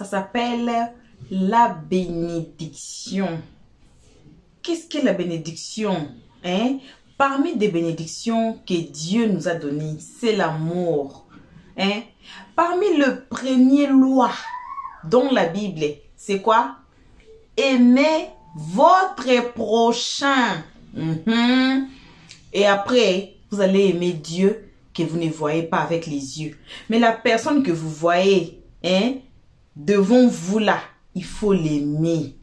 Ça s'appelle la bénédiction. Qu'est-ce que la bénédiction? Hein? Parmi des bénédictions que Dieu nous a données, c'est l'amour. Hein? Parmi le premier loi dans la Bible, c'est quoi? Aimez votre prochain. Et après, vous allez aimer Dieu que vous ne voyez pas avec les yeux. Mais la personne que vous voyez, hein, devant vous là, il faut l'aimer.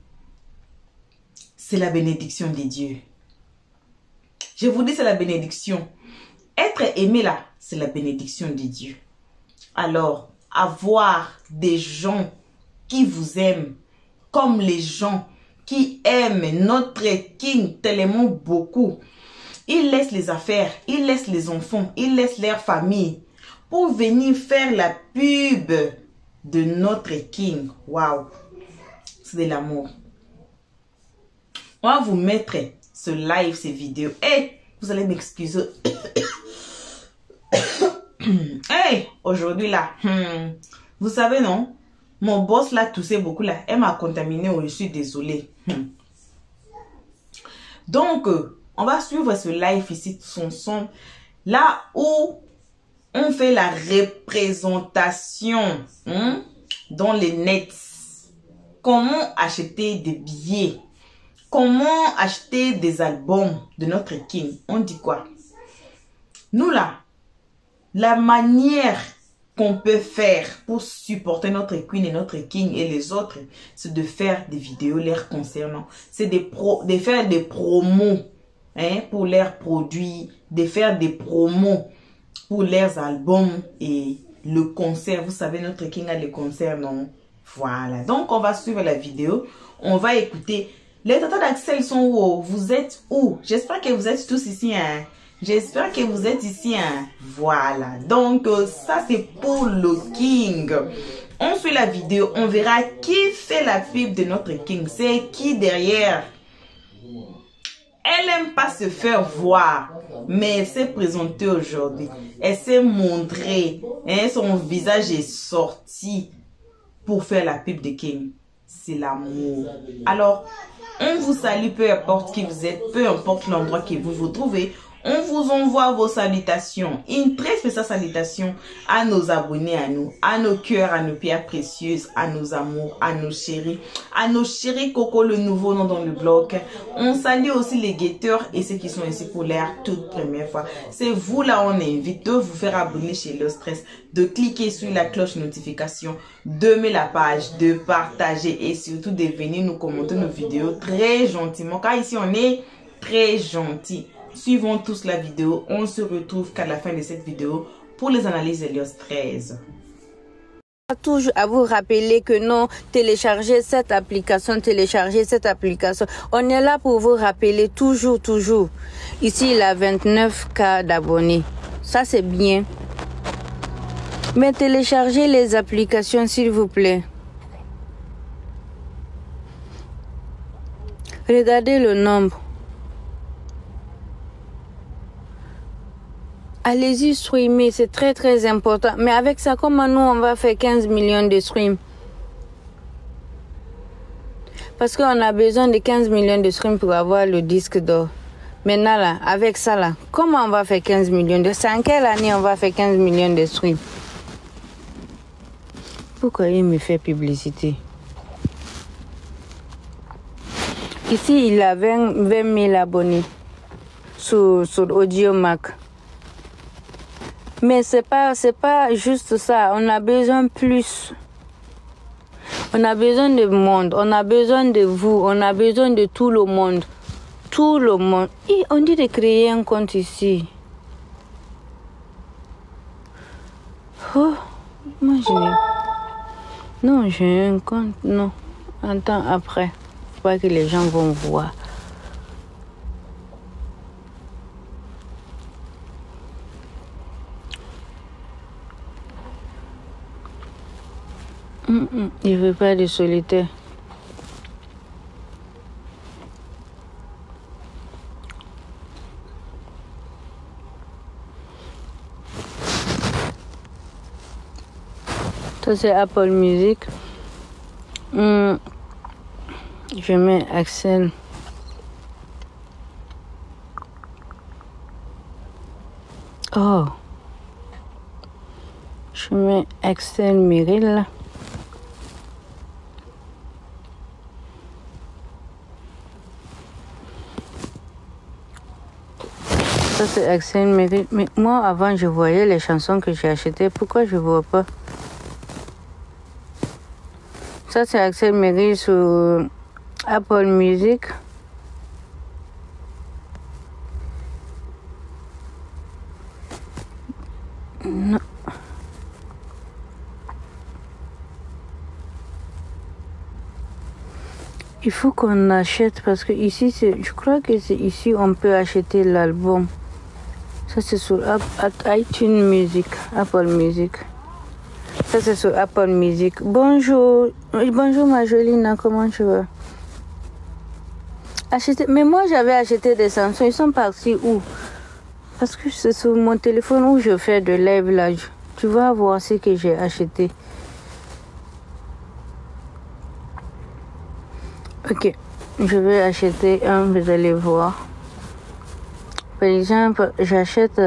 C'est la bénédiction de Dieu. Je vous dis, c'est la bénédiction. Être aimé là, c'est la bénédiction de Dieu. Alors, avoir des gens qui vous aiment, comme les gens qui aiment notre King tellement beaucoup. Ils laissent les affaires, ils laissent les enfants, ils laissent leur famille pour venir faire la pub de notre King. Waouh! C'est de l'amour. On va vous mettre ce live, ces vidéos. Et vous allez m'excuser. Hey, aujourd'hui là, vous savez non? Mon boss là toussait beaucoup là. Elle m'a contaminé. Je suis désolée. Donc, on va suivre ce live ici, son là où on fait la représentation dans les nets. Comment acheter des billets? Comment acheter des albums de notre King? On dit quoi? Nous là, la manière qu'on peut faire pour supporter notre Queen et notre King et les autres, c'est de faire des vidéos leur concernant. C'est de faire des promos pour leurs produits, de faire des promos pour leurs albums et le concert. Vous savez, notre King a le concert, non? Voilà. Donc, on va suivre la vidéo. On va écouter. Les tatas d'Axel sont où? Vous êtes où? J'espère que vous êtes tous ici, hein? J'espère que vous êtes ici, hein? Voilà. Donc, ça, c'est pour le King. On suit la vidéo. On verra qui fait la pub de notre King. C'est qui derrière? Elle n'aime pas se faire voir. Mais elle s'est présentée aujourd'hui. Elle s'est montrée. Hein? Son visage est sorti pour faire la pub de King. C'est l'amour. Alors, on vous salue, peu importe qui vous êtes, peu importe l'endroit que vous vous trouvez. On vous envoie vos salutations. Une très spéciale salutation à nos abonnés, à nous, à nos cœurs, à nos pierres précieuses, à nos amours, à nos chéris Coco, le nouveau nom dans le blog. On salue aussi les guetteurs et ceux qui sont ici pour leur toute première fois. C'est vous là, on invite de vous faire abonner chez Le Stress, de cliquer sur la cloche notification, d'aimer la page, de partager et surtout de venir nous commenter nos vidéos très gentiment. Car ici, on est très gentil. Suivons tous la vidéo. On se retrouve qu'à la fin de cette vidéo pour les analyses Helios 13. Toujours à vous rappeler que non, téléchargez cette application. On est là pour vous rappeler toujours. Ici, il a 29K d'abonnés. Ça, c'est bien. Mais téléchargez les applications, s'il vous plaît. Regardez le nombre. Allez-y streamer, c'est très important. Mais avec ça, comment nous, on va faire 15 millions de streams? Parce qu'on a besoin de 15 millions de streams pour avoir le disque d'or. Maintenant, là, avec ça, là, comment on va faire 15 millions de... C'est en quelle année on va faire 15 millions de streams? Pourquoi il me fait publicité? Ici, il a 20 000 abonnés sur Audiomack. Mais c'est pas juste ça. On a besoin plus. On a besoin de monde. On a besoin de vous. On a besoin de tout le monde. Tout le monde. Et on dit de créer un compte ici. Oh, moi je n'ai... Non, j'ai un compte. Non. Attends, après. Faut pas que les gens vont voir. Il veut pas de solitaire. Ça c'est Apple Music. Je mets Axel. Oh. Je mets Axel Meryl. Ça c'est Axel Meryl. Mais moi avant je voyais les chansons que j'ai achetées. Pourquoi je vois pas? Ça c'est Axel Meryl sur Apple Music. Non. Il faut qu'on achète parce que ici, je crois que c'est ici on peut acheter l'album. Ça c'est sur iTunes Music, Apple Music. Ça c'est sur Apple Music. Bonjour, bonjour ma Jolina, comment tu vas? Acheter, mais moi j'avais acheté des Samsung, ils sont partis où? Parce que c'est sur mon téléphone où je fais de live là. Tu vas voir ce que j'ai acheté. Ok, je vais acheter un, vous allez voir. Par exemple, j'achète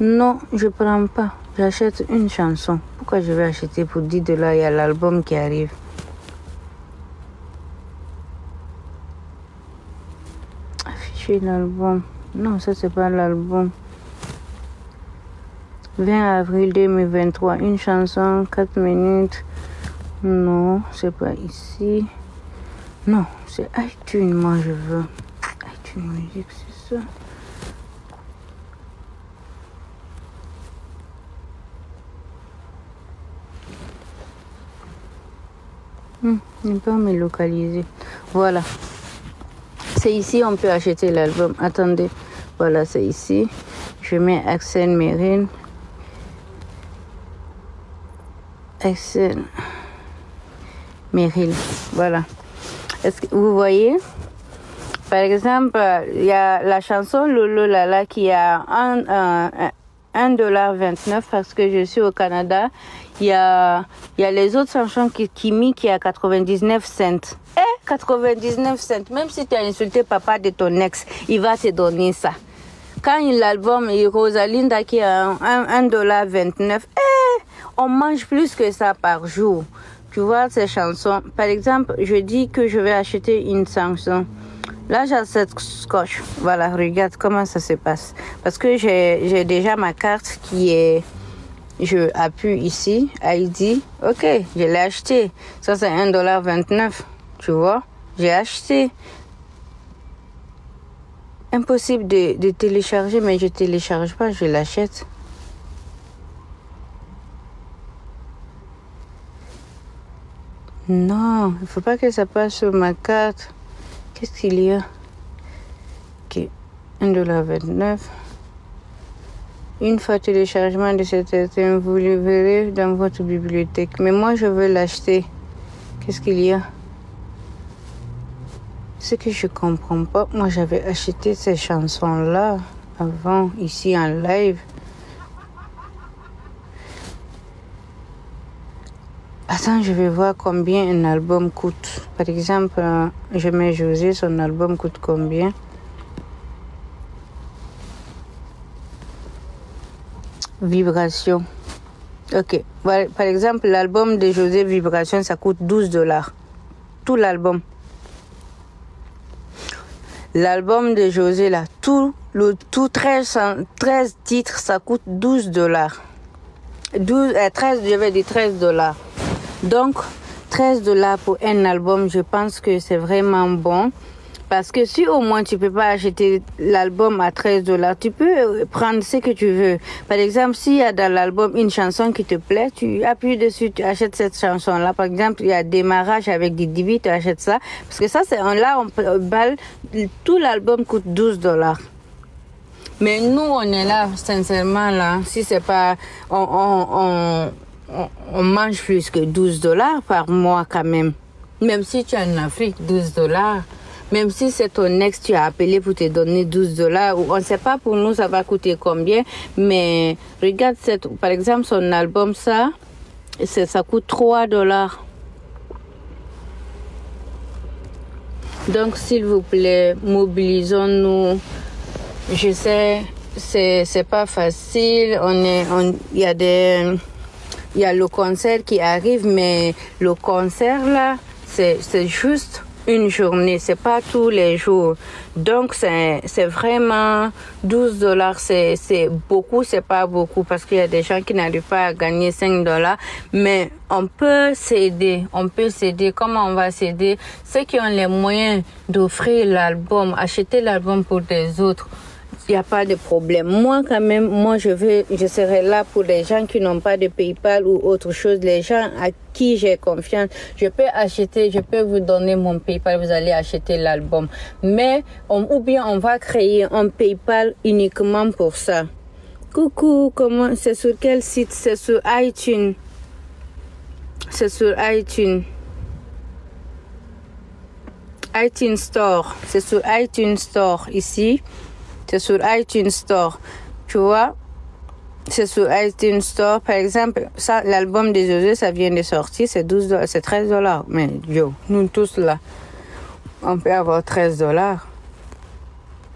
non, je prends pas. J'achète une chanson. Pourquoi je vais acheter pour 10 $? Il y a l'album qui arrive. Afficher l'album. Non, ça c'est pas l'album. 20 avril 2023. Une chanson, 4 minutes. Non, c'est pas ici. Non, c'est iTunes, moi je veux. iTunes Music, c'est ça. Ne pas me localiser. Voilà. C'est ici, on peut acheter l'album. Attendez. Voilà, c'est ici. Je mets Axel Meryl. Axel Meryl. Voilà. Est-ce que vous voyez? Par exemple, il y a la chanson Lolo Lala qui a $1.29 parce que je suis au Canada. Il y a les autres chansons qui a 99 cents. 99 cents. Même si tu as insulté papa de ton ex, il va te donner ça. Quand l'album Rosalinda qui a $1.29, on mange plus que ça par jour. Tu vois ces chansons. Par exemple, je dis que je vais acheter une chanson. Là, j'ai cette scotch. Voilà, regarde comment ça se passe. Parce que j'ai déjà ma carte qui est... Je appuie ici, ID. Ok, je l'ai acheté. Ça, c'est $1.29. Tu vois, j'ai acheté. Impossible de télécharger, mais je télécharge pas, je l'achète. Non, il faut pas que ça passe sur ma carte. Qu'est-ce qu'il y a? Ok, $1.29. Une fois téléchargement de cet item, vous le verrez dans votre bibliothèque. Mais moi, je veux l'acheter. Qu'est-ce qu'il y a? Ce que je comprends pas, moi, j'avais acheté ces chansons-là avant, ici en live. Attends, je vais voir combien un album coûte. Par exemple, je mets José, son album coûte combien? Vibration. Ok. Par exemple, l'album de José Vibration, ça coûte $12. Tout l'album. L'album de José, là, tout 13 titres, ça coûte $12. 13, je vais dire $13. Donc, $13 pour un album, je pense que c'est vraiment bon. Parce que si au moins tu peux pas acheter l'album à $13, tu peux prendre ce que tu veux. Par exemple, s'il y a dans l'album une chanson qui te plaît, tu appuies dessus, tu achètes cette chanson-là. Par exemple, il y a Démarrage avec Didi, tu achètes ça. Parce que ça, tout l'album coûte $12. Mais nous, on est là, sincèrement, là, si c'est pas, on mange plus que $12 par mois quand même. Même si tu es en Afrique, $12. Même si c'est ton ex, tu as appelé pour te donner 12 $, ou on ne sait pas pour nous ça va coûter combien, mais regarde, par exemple, son album, ça coûte 3 $. Donc, s'il vous plaît, mobilisons-nous. Je sais, c'est pas facile. Il y a le concert qui arrive, mais le concert là, c'est juste une journée, c'est pas tous les jours. Donc c'est vraiment 12 $, c'est beaucoup, c'est pas beaucoup, parce qu'il y a des gens qui n'arrivent pas à gagner 5 $, mais on peut s'aider. Comment on va s'aider? Ceux qui ont les moyens d'offrir l'album, acheter l'album pour des autres, il n'y a pas de problème. Moi, quand même, je serai là pour les gens qui n'ont pas de PayPal ou autre chose, les gens à qui j'ai confiance. Je peux vous donner mon PayPal, vous allez acheter l'album. Mais, ou bien on va créer un PayPal uniquement pour ça. Coucou, c'est sur quel site? C'est sur iTunes. iTunes Store. C'est sur iTunes Store, ici. C'est sur iTunes Store, tu vois, c'est sur iTunes Store. Par exemple, ça, l'album des Josué, ça vient de sortir, c'est 12 $, c'est 13 $. Mais nous tous là, on peut avoir 13 $.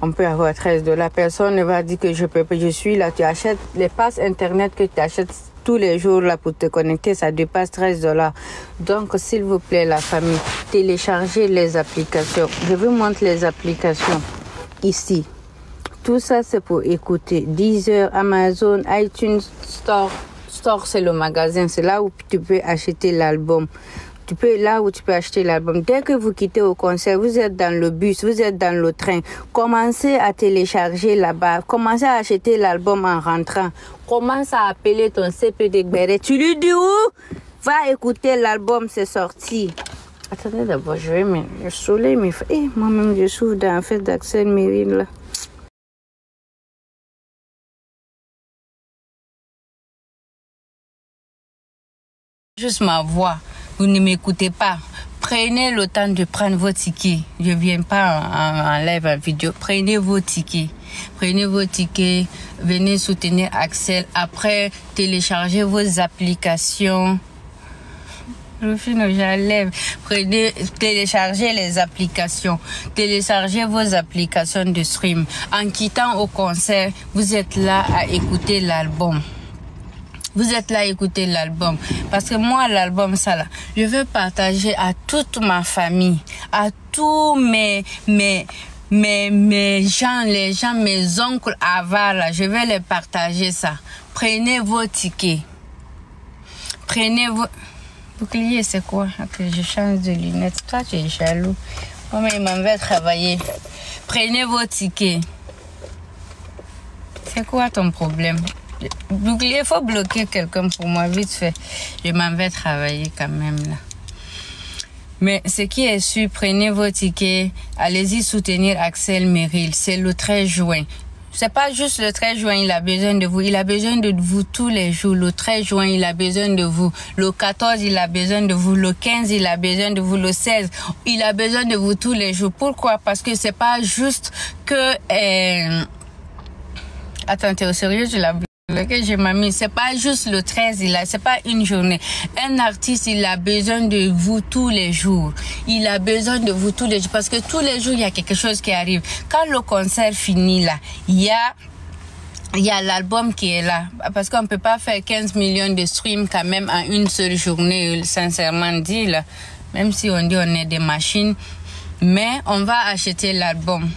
On peut avoir 13 $. Personne ne va dire que je suis là. Tu achètes les passes internet que tu achètes tous les jours là pour te connecter, ça dépasse 13 $. Donc, s'il vous plaît, la famille, téléchargez les applications. Je vous montre les applications ici. Tout ça, c'est pour écouter. Deezer, Amazon, iTunes Store. Store, c'est le magasin. C'est là où tu peux acheter l'album. Là où tu peux acheter l'album. Dès que vous quittez au concert, vous êtes dans le bus, vous êtes dans le train. Commencez à télécharger là-bas. Commencez à acheter l'album en rentrant. Commence à appeler ton CPD Gbere. Tu lui dis où? Va écouter l'album, c'est sorti. Attendez d'abord, je vais me soleil, mais moi-même, je souffre d'un fait d'accès Mérine là. Juste ma voix, vous ne m'écoutez pas. Prenez le temps de prendre vos tickets. Je viens pas en live, en vidéo. Prenez vos tickets. Venez soutenir Axel. Après, téléchargez vos applications. Téléchargez les applications. Téléchargez vos applications de stream. En quittant au concert, vous êtes là à écouter l'album. Parce que moi, l'album, ça là, je veux partager à toute ma famille, à tous mes gens, mes oncles avares là, je vais les partager ça. Prenez vos tickets. Bouclier, c'est quoi? Ok, je change de lunettes. Toi, tu es jaloux. Moi, mais il m'en va travailler. Prenez vos tickets. C'est quoi ton problème? Il faut bloquer quelqu'un pour moi, vite fait. Je m'en vais travailler quand même là. Mais ce qui est sûr, prenez vos tickets, allez-y soutenir Axel Merrill. C'est le 13 juin. C'est pas juste le 13 juin, il a besoin de vous. Il a besoin de vous tous les jours. Le 13 juin, il a besoin de vous. Le 14, il a besoin de vous. Le 15, il a besoin de vous. Le 16, il a besoin de vous tous les jours. Pourquoi? Parce que c'est pas juste que... Attends, t'es au sérieux, je l'ai que j'ai mis. C'est pas juste le 13, c'est pas une journée. Un artiste, il a besoin de vous tous les jours. Il a besoin de vous tous les jours parce que tous les jours, il y a quelque chose qui arrive. Quand le concert finit là, il y a l'album qui est là. Parce qu'on peut pas faire 15 millions de streams quand même en une seule journée, sincèrement dit là. Même si on dit on est des machines. Mais on va acheter l'album.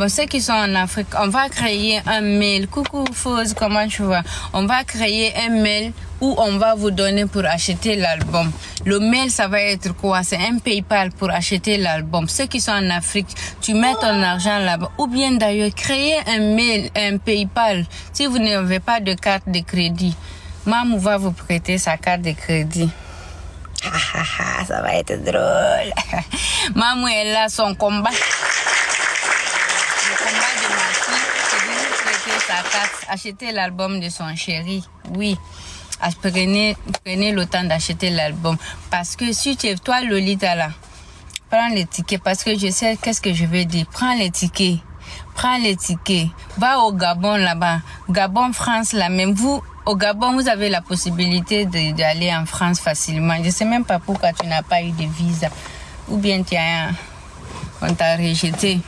Ceux qui sont en Afrique, on va créer un mail. Coucou Fose, comment tu vas? On va créer un mail où on va vous donner pour acheter l'album. Le mail, ça va être quoi? C'est un PayPal pour acheter l'album. Ceux qui sont en Afrique, tu mets ton argent là-bas. Ou bien d'ailleurs, créer un mail, un PayPal. Si vous n'avez pas de carte de crédit, Mamou va vous prêter sa carte de crédit. Ça va être drôle. Mamou est là, son combat. Le combat de ma fille, c'est de nous prêter sa carte, acheter l'album de son chéri. Oui, prenez le temps d'acheter l'album. Parce que si tu es toi, Lolita là, Prends les tickets parce que je sais qu'est-ce que je vais dire. Prends les tickets. Prends les tickets. Va au Gabon là-bas. Gabon, France, là même. Vous, au Gabon, vous avez la possibilité d'aller en France facilement. Je sais même pas pourquoi tu n'as pas eu de visa. Ou bien on t'a rejeté.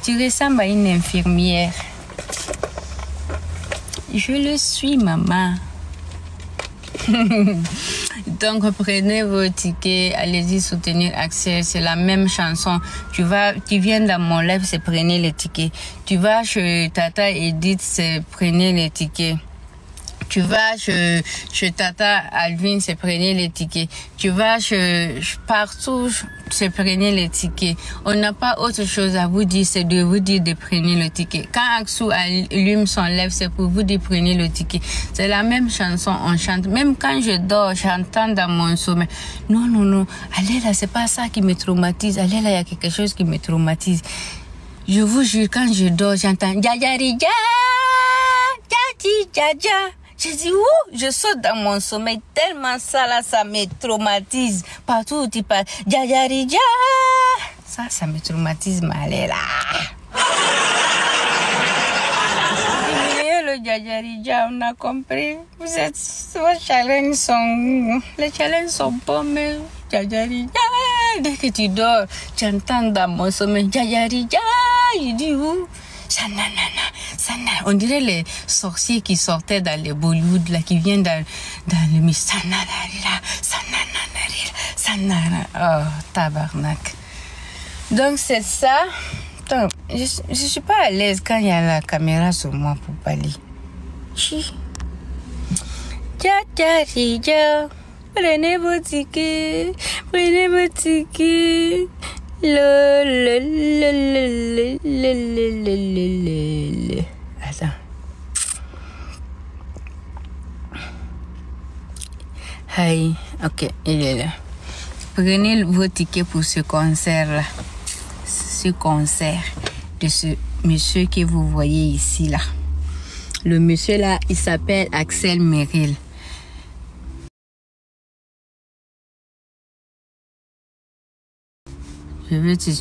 Tu ressembles à une infirmière. Je le suis, maman. Donc prenez vos tickets, allez-y soutenir Axel, c'est la même chanson. Tu viens dans mon live, c'est prenez les tickets. Tu vas chez Tata Edith, c'est prenez les tickets. Tu vas chez Tata Alvin, c'est prenez les tickets. Tu vas partout, c'est prenez les tickets. On n'a pas autre chose à vous dire, c'est de vous dire de prenez le ticket. Quand Axou allume son live, c'est pour vous dire prenez le ticket. C'est la même chanson, on chante. Même quand je dors, j'entends dans mon sommeil. Non, non, non, allez là, c'est pas ça qui me traumatise. Allez là, il y a quelque chose qui me traumatise. Je vous jure, quand je dors, j'entends Djadjarija, Djadja. Je dis, ouh, je saute dans mon sommeil tellement ça là, ça me traumatise. Partout où tu parles, Djadjarija. Ça me traumatise, mais allez là. Le Djadjarija, on a compris. Vos challenges les challenges sont bons, mais Djadjarija. Dès que tu dors, tu entends dans mon sommeil, Djadjarija. Je dis, ouh. On dirait les sorciers qui sortaient dans les Bollywood, là, qui viennent dans le oh, tabarnak. Donc, c'est ça. Donc, je suis pas à l'aise quand il y a la caméra sur moi pour parler. Prenez vos tickets. Prenez vos tickets. Attends. Hi, ok, il est là. Prenez vos tickets pour ce concert-là. Ce concert de ce monsieur que vous voyez ici, là. Le monsieur, là, il s'appelle Axel Merrill. Je veux te...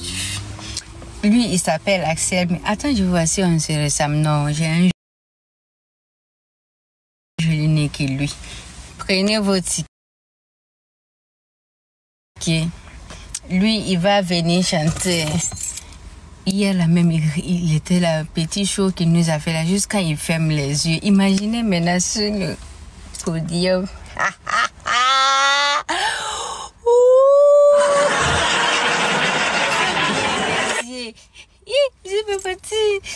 Lui, il s'appelle Axel. Mais attends, je vois si on se ressemble. Non, j'ai un joli nez qui lui. Prenez vos tickets. Lui, il va venir chanter. Hier, là même, il était là, petit show qu'il nous a fait là, juste quand il ferme les yeux. Imaginez maintenant sur le podium.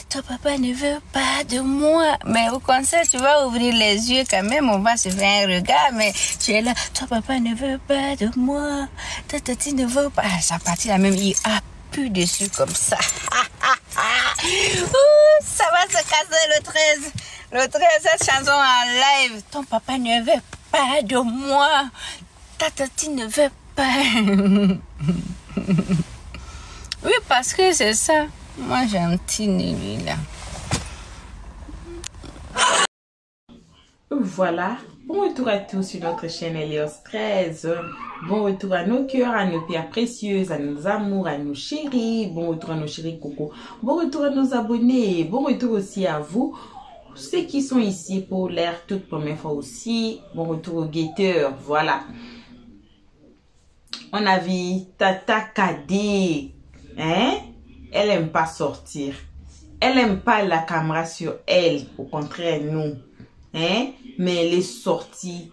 Ton papa ne veut pas de moi. Mais au concert, tu vas ouvrir les yeux quand même. On va se faire un regard. Mais tu es là. Ton papa ne veut pas de moi. Ta tati ne veut pas. Ça partit là même. Il appuie dessus comme ça. Ça va se casser le 13. Le 13, cette chanson en live. Ton papa ne veut pas de moi. Ta tati ne veut pas. Oui, parce que c'est ça. Moi, j'ai un petit nez, lui, là. Voilà. Bon retour à tous sur notre chaîne Elios 13. Bon retour à nos cœurs, à nos pierres précieuses, à nos amours, à nos chéris. Bon retour à nos chéris coco. Bon retour à nos abonnés. Bon retour aussi à vous. Ceux qui sont ici pour l'air toute première fois aussi. Bon retour aux guetteurs. Voilà. On a vu Tata Kadé. Hein? Elle aime pas sortir. Elle aime pas la caméra sur elle. Au contraire, nous. Hein? Mais elle est sortie.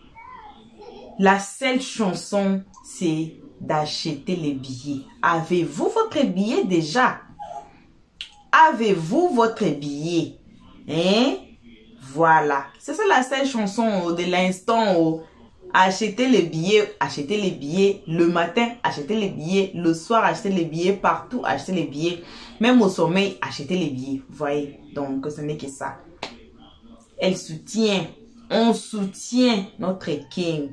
La seule chanson, c'est d'acheter les billets. Avez-vous votre billet déjà? Avez-vous votre billet? Hein? Voilà. C'est ça la seule chanson de l'instant. Acheter les billets le matin, acheter les billets le soir, acheter les billets partout, acheter les billets, même au sommeil, acheter les billets. Vous voyez, donc ce n'est que ça. Elle soutient, on soutient notre King.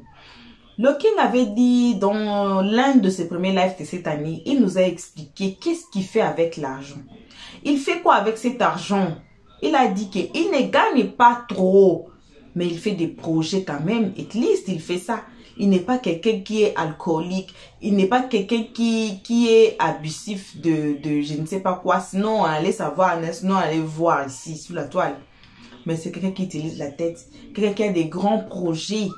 Le King avait dit dans l'un de ses premiers lives de cette année, il nous a expliqué qu'est-ce qu'il fait avec l'argent. Il fait quoi avec cet argent? Il a dit qu'il ne gagne pas trop. Mais il fait des projets quand même. At least, il fait ça. Il n'est pas quelqu'un qui est alcoolique. Il n'est pas quelqu'un qui est abusif de je ne sais pas quoi. Sinon, allez savoir, sinon, allez voir ici, sous la toile. Mais c'est quelqu'un qui utilise la tête. Quelqu'un qui a des grands projets.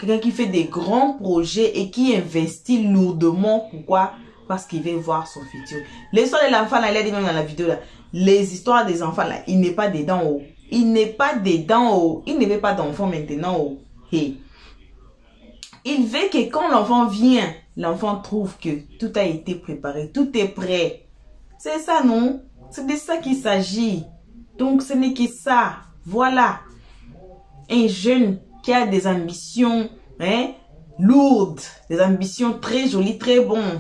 Quelqu'un qui fait des grands projets et qui investit lourdement. Pourquoi? Parce qu'il veut voir son futur. L'histoire de l'enfant, là, il a dit même dans la vidéo, là, les histoires des enfants, là, il n'est pas dedans haut. Il n'est pas dedans haut. Il ne veut pas d'enfant maintenant haut. Hey. Il veut que quand l'enfant vient, l'enfant trouve que tout a été préparé, tout est prêt. C'est ça, non? C'est de ça qu'il s'agit. Donc, ce n'est que ça. Voilà. Un jeune qui a des ambitions lourdes, des ambitions très jolies, très bonnes.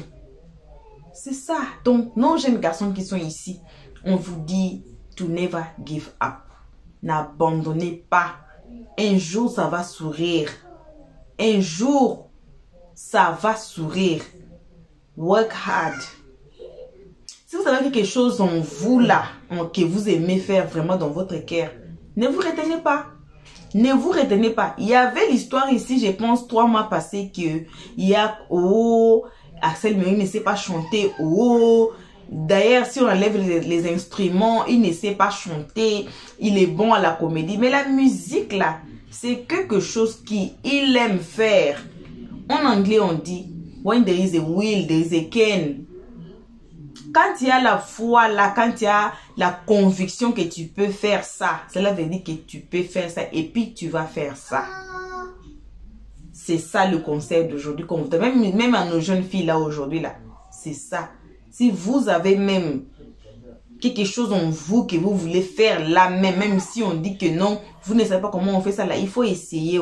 C'est ça. Donc, nos jeunes garçons qui sont ici, on vous dit to never give up. N'abandonnez pas. Un jour, ça va sourire. Un jour, ça va sourire. Work hard. Si vous avez quelque chose en vous là, que vous aimez faire vraiment dans votre cœur, ne vous retenez pas. Ne vous retenez pas. Il y avait l'histoire ici, je pense, 3 mois passés, que il y a, Axel Mery ne sait pas chanter, d'ailleurs, si on enlève les instruments, il ne sait pas chanter, il est bon à la comédie. Mais la musique là, c'est quelque chose qu'il aime faire. En anglais, on dit, when there is a will, there is a can. Quand il y a la foi là, quand il y a la conviction que tu peux faire ça, cela veut dire que tu peux faire ça et puis tu vas faire ça. C'est ça le conseil d'aujourd'hui. Même à nos jeunes filles là aujourd'hui là, c'est ça. Si vous avez même quelque chose en vous que vous voulez faire là même si on dit que non, vous ne savez pas comment on fait ça là, il faut essayer.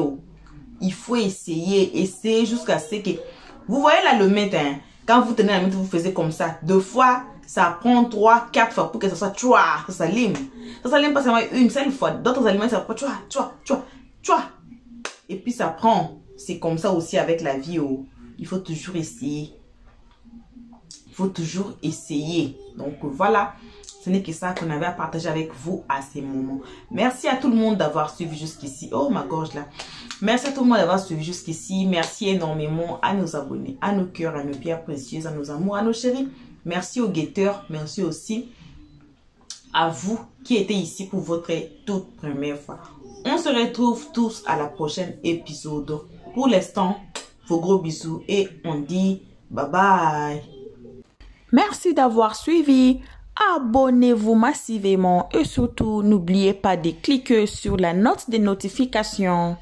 Il faut essayer jusqu'à ce que... Vous voyez là le mètre, hein? Quand vous tenez la main, vous faisiez comme ça. 2 fois, ça prend 3, 4 fois pour que ça soit tchoua, ça s'allume. Ça s'allume pas seulement une seule fois. D'autres aliments, ça prend tchoua. Et puis ça prend. C'est comme ça aussi avec la vie. Il faut toujours essayer. Il faut toujours essayer. Donc voilà. Ce n'est que ça qu'on avait à partager avec vous à ces moments. Merci à tout le monde d'avoir suivi jusqu'ici. Oh, ma gorge là. Merci à tout le monde d'avoir suivi jusqu'ici. Merci énormément à nos abonnés, à nos cœurs, à nos pierres précieuses, à nos amours, à nos chéris. Merci aux guetteurs. Merci aussi à vous qui étiez ici pour votre toute première fois. On se retrouve tous à la prochaine épisode. Pour l'instant, vos gros bisous et on dit bye bye. Merci d'avoir suivi. Abonnez-vous massivement et surtout n'oubliez pas de cliquer sur la note de notification.